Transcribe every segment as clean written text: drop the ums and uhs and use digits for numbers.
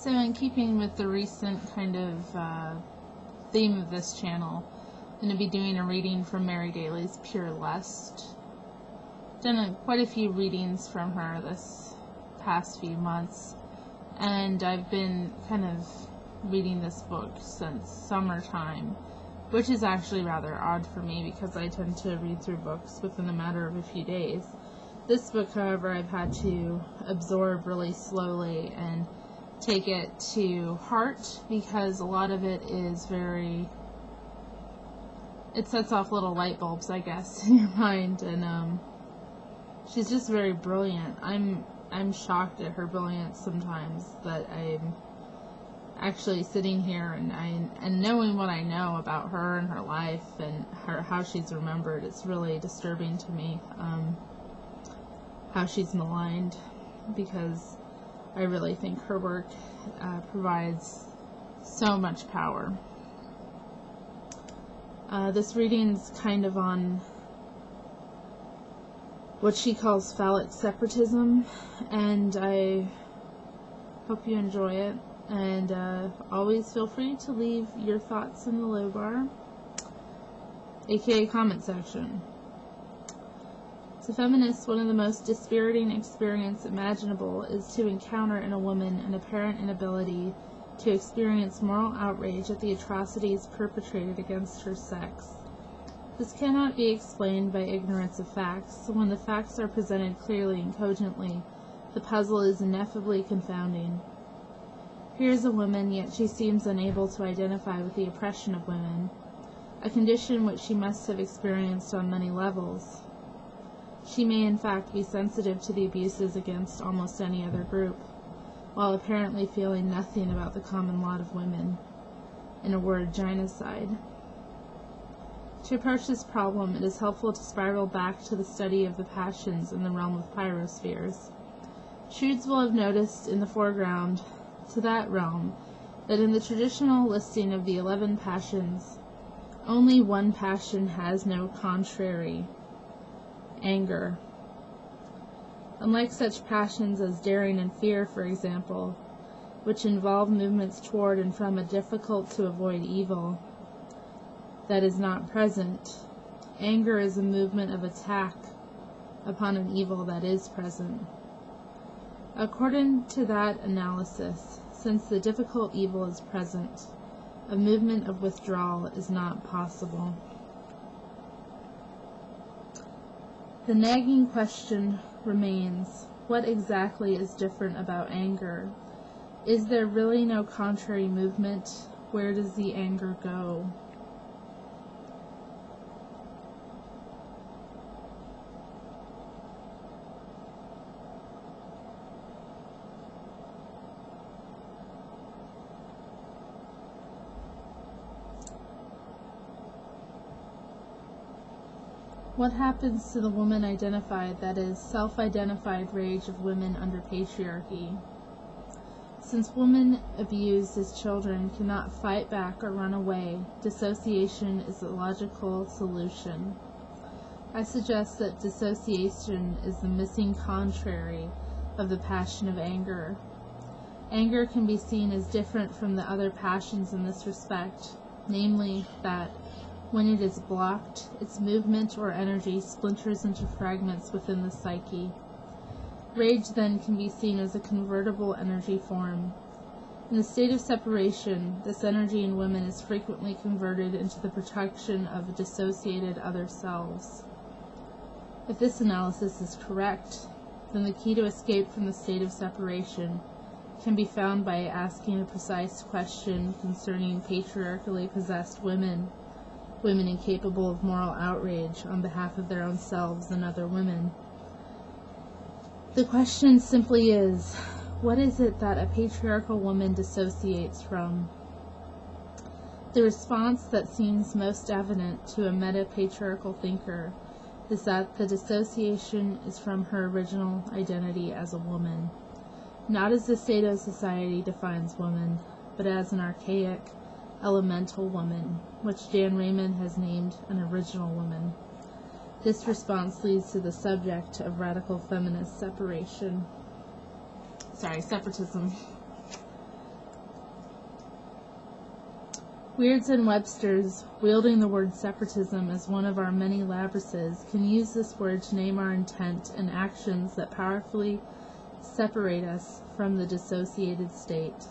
So in keeping with the recent kind of theme of this channel, I'm going to be doing a reading from Mary Daly's Pure Lust. Done quite a few readings from her this past few months, and I've been kind of reading this book since summertime, which is actually rather odd for me because I tend to read through books within a matter of a few days. This book, however, I've had to absorb really slowly and take it to heart because a lot of it is it sets off little light bulbs, I guess, in your mind, and she's just very brilliant. I'm shocked at her brilliance sometimes, that I'm actually sitting here and knowing what I know about her and her life and how she's remembered. It's really disturbing to me how she's maligned, because I really think her work provides so much power. This reading's kind of on what she calls phallic separatism, and I hope you enjoy it. And always feel free to leave your thoughts in the low bar, aka comment section. To feminists, one of the most dispiriting experiences imaginable is to encounter in a woman an apparent inability to experience moral outrage at the atrocities perpetrated against her sex. This cannot be explained by ignorance of facts, so when the facts are presented clearly and cogently, the puzzle is ineffably confounding. Here is a woman, yet she seems unable to identify with the oppression of women, a condition which she must have experienced on many levels. She may in fact be sensitive to the abuses against almost any other group, while apparently feeling nothing about the common lot of women. In a word, genocide. To approach this problem, it is helpful to spiral back to the study of the passions in the realm of pyrospheres. Shrewds will have noticed in the foreground to that realm that in the traditional listing of the 11 passions, only one passion has no contrary: anger. Unlike such passions as daring and fear, for example, which involve movements toward and from a difficult-to-avoid evil that is not present, anger is a movement of attack upon an evil that is present. According to that analysis, since the difficult evil is present, a movement of withdrawal is not possible. The nagging question remains, what exactly is different about anger? Is there really no contrary movement? Where does the anger go? What happens to the woman identified, that is, self-identified rage of women under patriarchy? Since women abused as children cannot fight back or run away, dissociation is the logical solution. I suggest that dissociation is the missing contrary of the passion of anger. Anger can be seen as different from the other passions in this respect, namely that when it is blocked, its movement or energy splinters into fragments within the psyche. Rage then can be seen as a convertible energy form. In the state of separation, this energy in women is frequently converted into the protection of dissociated other selves. If this analysis is correct, then the key to escape from the state of separation can be found by asking a precise question concerning patriarchally possessed women incapable of moral outrage on behalf of their own selves and other women. The question simply is, what is it that a patriarchal woman dissociates from? The response that seems most evident to a meta-patriarchal thinker is that the dissociation is from her original identity as a woman, not as the Sado society defines woman, but as an archaic, elemental woman, which Jan Raymond has named an original woman. This response leads to the subject of radical feminist separatism. Weirds and Webster's, wielding the word separatism as one of our many labrises, can use this word to name our intent and actions that powerfully separate us from the dissociated state,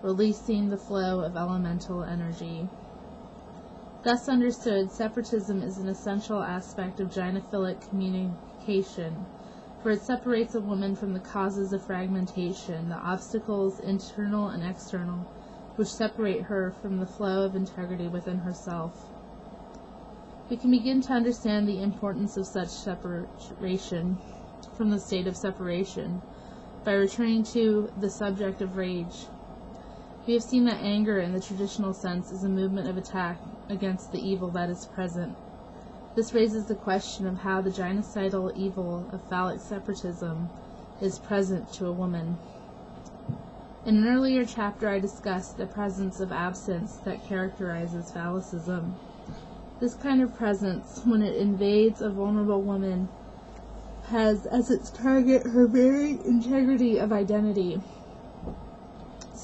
releasing the flow of elemental energy. Thus understood, separatism is an essential aspect of gynophilic communication, for it separates a woman from the causes of fragmentation, the obstacles, internal and external, which separate her from the flow of integrity within herself. We can begin to understand the importance of such separation from the state of separation by returning to the subject of rage. We have seen that anger in the traditional sense is a movement of attack against the evil that is present. This raises the question of how the genocidal evil of phallic separatism is present to a woman. In an earlier chapter, I discussed the presence of absence that characterizes phallicism. This kind of presence, when it invades a vulnerable woman, has as its target her very integrity of identity.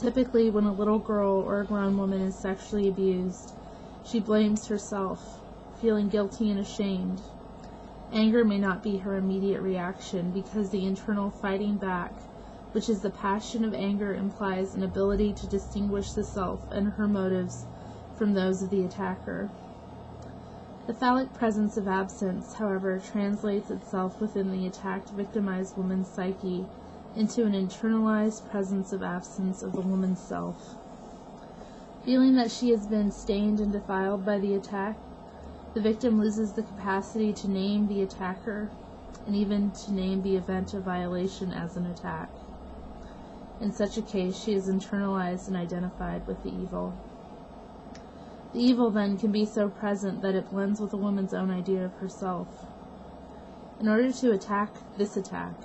Typically, when a little girl or a grown woman is sexually abused, she blames herself, feeling guilty and ashamed. Anger may not be her immediate reaction because the internal fighting back, which is the passion of anger, implies an ability to distinguish the self and her motives from those of the attacker. The phallic presence of absence, however, translates itself within the attacked, victimized woman's psyche into an internalized presence of absence of the woman's self. Feeling that she has been stained and defiled by the attack, the victim loses the capacity to name the attacker and even to name the event of violation as an attack. In such a case, she is internalized and identified with the evil. The evil, then, can be so present that it blends with a woman's own idea of herself. In order to attack this attack,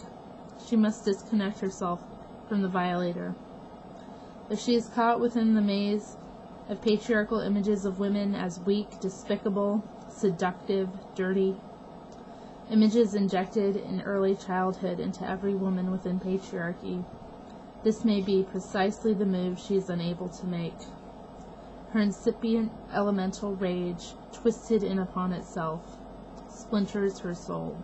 she must disconnect herself from the violator. If she is caught within the maze of patriarchal images of women as weak, despicable, seductive, dirty, images injected in early childhood into every woman within patriarchy, this may be precisely the move she is unable to make. Her incipient elemental rage, twisted in upon itself, splinters her soul.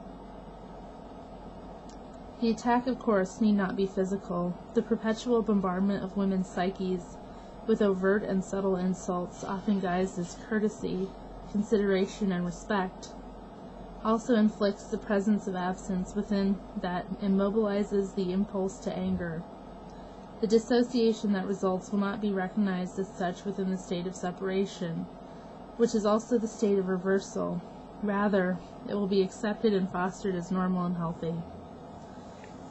The attack, of course, need not be physical. The perpetual bombardment of women's psyches with overt and subtle insults, often guised as courtesy, consideration, and respect, also inflicts the presence of absence within that immobilizes the impulse to anger. The dissociation that results will not be recognized as such within the state of separation, which is also the state of reversal. Rather, it will be accepted and fostered as normal and healthy.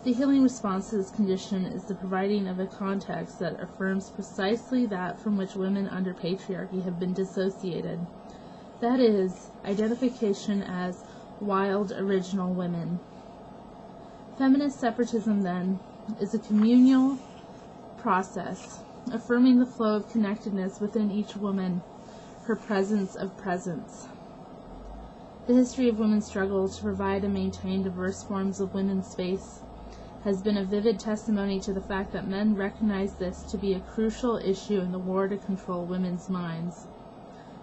The healing response to this condition is the providing of a context that affirms precisely that from which women under patriarchy have been dissociated. That is, identification as wild, original women. Feminist separatism, then, is a communal process, affirming the flow of connectedness within each woman, her presence of presence. The history of women's struggle to provide and maintain diverse forms of women's space has been a vivid testimony to the fact that men recognize this to be a crucial issue in the war to control women's minds.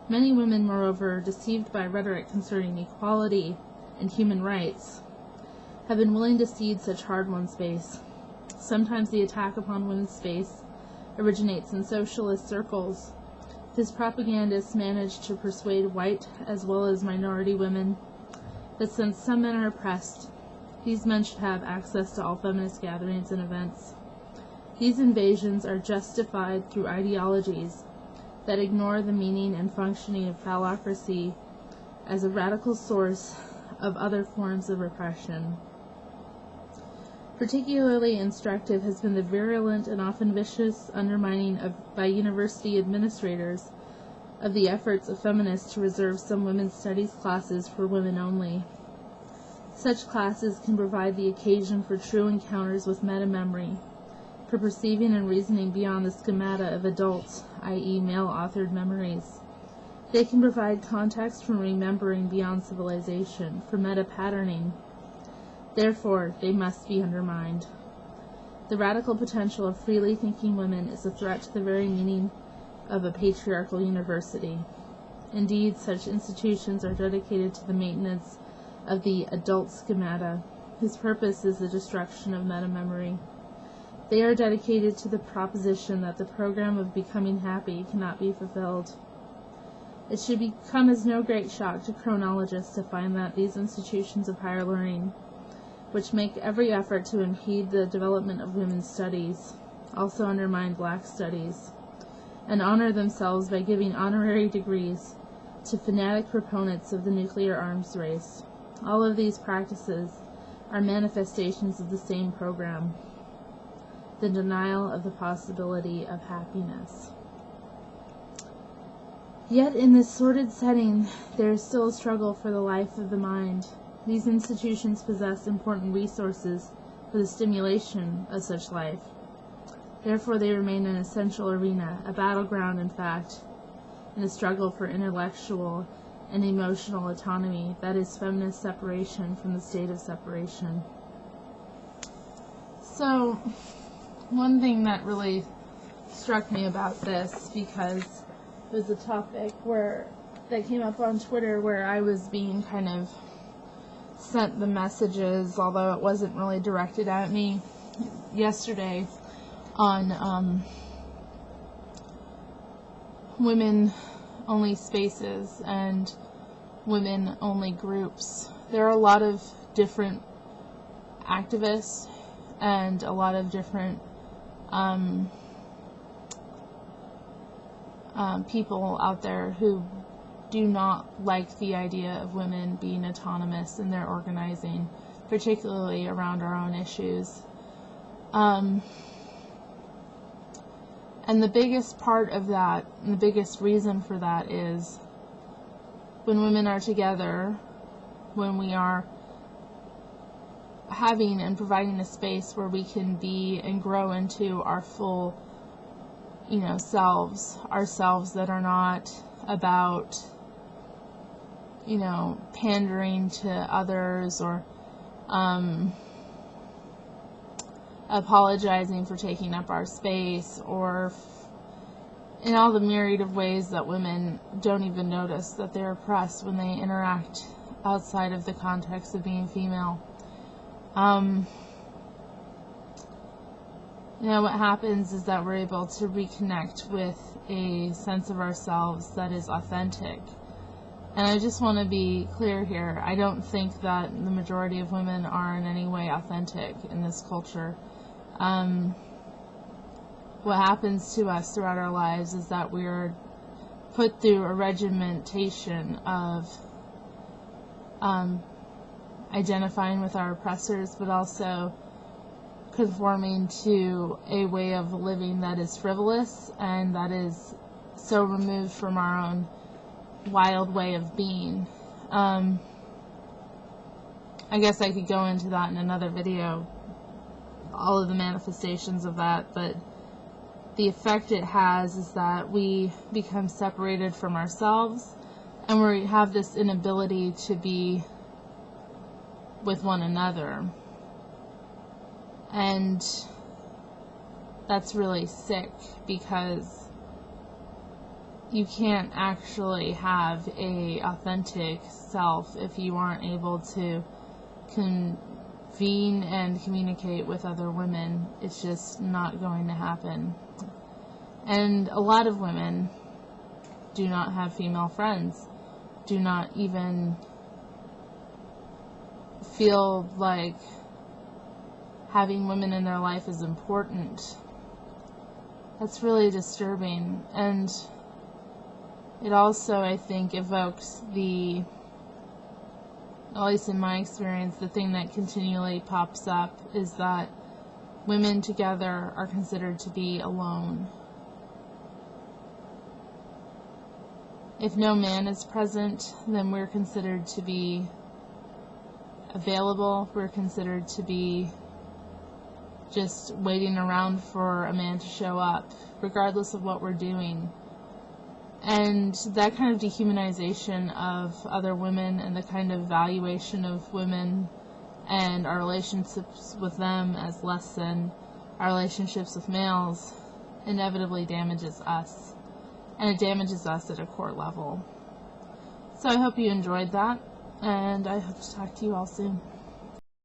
Many women, moreover, deceived by rhetoric concerning equality and human rights, have been willing to cede such hard-won space. Sometimes the attack upon women's space originates in socialist circles. His propagandists manage to persuade white as well as minority women that since some men are oppressed, these men should have access to all feminist gatherings and events. These invasions are justified through ideologies that ignore the meaning and functioning of phallocracy as a radical source of other forms of repression. Particularly instructive has been the virulent and often vicious undermining by university administrators of the efforts of feminists to reserve some women's studies classes for women only. Such classes can provide the occasion for true encounters with meta-memory, for perceiving and reasoning beyond the schemata of adult, i.e. male-authored memories. They can provide context for remembering beyond civilization, for meta-patterning. Therefore, they must be undermined. The radical potential of freely thinking women is a threat to the very meaning of a patriarchal university. Indeed, such institutions are dedicated to the maintenance of the adult schemata, whose purpose is the destruction of meta-memory. They are dedicated to the proposition that the program of becoming happy cannot be fulfilled. It should come as no great shock to chronologists to find that these institutions of higher learning, which make every effort to impede the development of women's studies, also undermine black studies, and honor themselves by giving honorary degrees to fanatic proponents of the nuclear arms race. All of these practices are manifestations of the same program, the denial of the possibility of happiness. Yet in this sordid setting, there is still a struggle for the life of the mind. These institutions possess important resources for the stimulation of such life. Therefore, they remain an essential arena, a battleground, in fact, in a struggle for intellectual and emotional autonomy, that is, feminist separation from the state of separation. So, one thing that really struck me about this, because it was a topic that came up on Twitter where I was being kind of sent the messages, although it wasn't really directed at me, yesterday on women-only spaces and women-only groups. There are a lot of different activists and a lot of different people out there who do not like the idea of women being autonomous in their organizing, particularly around our own issues. And the biggest part of that, and the biggest reason for that, is when women are together, when we are having and providing a space where we can be and grow into our full, selves, ourselves that are not about, pandering to others or apologizing for taking up our space, or in all the myriad of ways that women don't even notice that they're oppressed when they interact outside of the context of being female. What happens is that we're able to reconnect with a sense of ourselves that is authentic. And I just want to be clear here. I don't think that the majority of women are in any way authentic in this culture. What happens to us throughout our lives is that we are put through a regimentation of identifying with our oppressors, but also conforming to a way of living that is frivolous and that is so removed from our own wild way of being. I guess I could go into that in another video, all of the manifestations of that, but the effect it has is that we become separated from ourselves, and we have this inability to be with one another. And that's really sick, because you can't actually have a authentic self if you aren't able to convene and communicate with other women. It's just not going to happen. And a lot of women do not have female friends, do not even feel like having women in their life is important. That's really disturbing. And it also, I think, evokes at least in my experience, the thing that continually pops up is that women together are considered to be alone. If no man is present, then we're considered to be available. We're considered to be just waiting around for a man to show up, regardless of what we're doing. And that kind of dehumanization of other women and the kind of valuation of women and our relationships with them as less than our relationships with males inevitably damages us. and it damages us at a core level. So I hope you enjoyed that, and I hope to talk to you all soon.